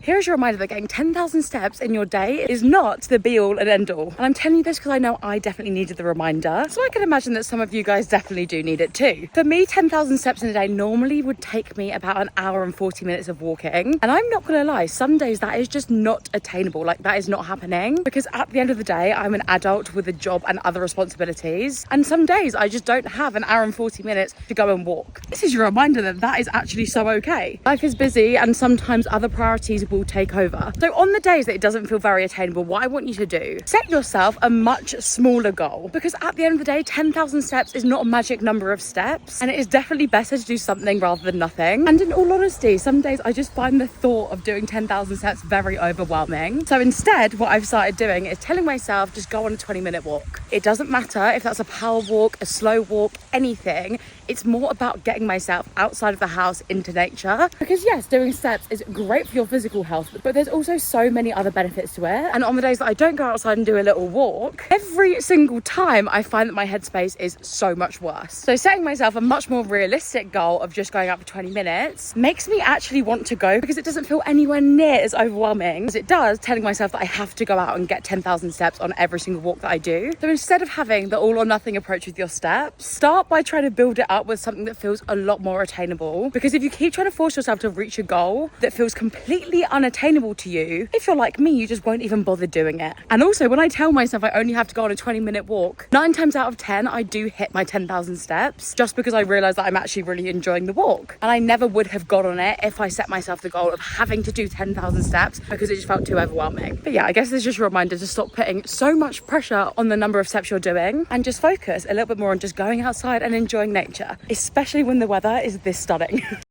Here's your reminder that getting 10,000 steps in your day is not the be all and end all. And I'm telling you this because I know I definitely needed the reminder. So I can imagine that some of you guys definitely do need it too. For me, 10,000 steps in a day normally would take me about an hour and 40 minutes of walking. And I'm not gonna lie, some days that is just not attainable. Like, that is not happening, because at the end of the day, I'm an adult with a job and other responsibilities. And some days I just don't have an hour and 40 minutes to go and walk. This is your reminder that that is actually so okay. Life is busy and sometimes other priorities will take over. So on the days that it doesn't feel very attainable, what I want you to do, set yourself a much smaller goal, because at the end of the day, 10,000 steps is not a magic number of steps, and it is definitely better to do something rather than nothing. And in all honesty, some days I just find the thought of doing 10,000 steps very overwhelming. So instead, what I've started doing is telling myself, just go on a 20-minute walk. It doesn't matter if that's a power walk, a slow walk, anything. It's more about getting myself outside of the house into nature, because yes, doing steps is great for your physical health, but there's also so many other benefits to it. And on the days that I don't go outside and do a little walk, every single time I find that my headspace is so much worse. So setting myself a much more realistic goal of just going out for 20 minutes makes me actually want to go, because it doesn't feel anywhere near as overwhelming as it does telling myself that I have to go out and get 10,000 steps on every single walk that I do. So instead of having the all or nothing approach with your steps, start by trying to build it up with something that feels a lot more attainable. Because if you keep trying to force yourself to reach a goal that feels completely unattainable to you, if you're like me, you just won't even bother doing it. And also, when I tell myself I only have to go on a 20-minute walk, 9 times out of 10 I do hit my 10,000 steps, just because I realize that I'm actually really enjoying the walk. And I never would have got on it if I set myself the goal of having to do 10,000 steps, because it just felt too overwhelming. But yeah, I guess it's just a reminder to stop putting so much pressure on the number of steps you're doing, and just focus a little bit more on just going outside and enjoying nature, especially when the weather is this stunning.